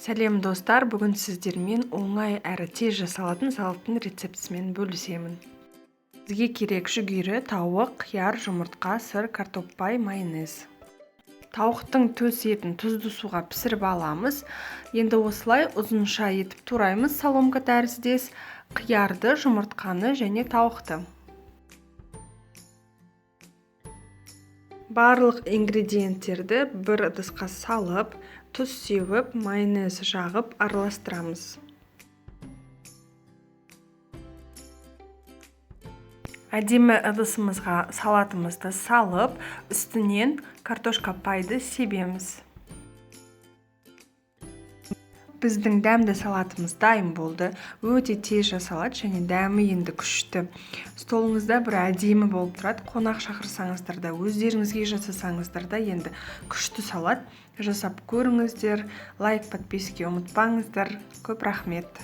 Сәлем достар, бүгін сіздермен оңай әрі тез жасалатын салаттың рецептісімен бөлісемін. Бізге керек жүгері, тауық, қияр, жұмыртқа, сыр, картоппай, майонез. Тауықтың төс етін тұзды суға пісіріп аламыз. Енді осылай ұзынша етіп тураймыз соломка тәріздес. Қиярды, жұмыртқаны және тауықты. Барлық ингредиенттерді бір ыдысқа салып, тұз сеуіп, майонез жағып араластырамыз. Әдемі ыдысымызға салатымызды салып, үстінен картошка пайды себеміз. Біздің дәмді салатымыз дайын болды. Өте тез жасалады және дәмі енді күшті. Столыңызда бір әдемі болып тұрады. Қонақ шақырсаңыздар да, өздеріңізге жасасаңыздар да енді күшті салат жасап көріңіздер. Лайк, подписка ұмытпаңыздар. Көп рахмет.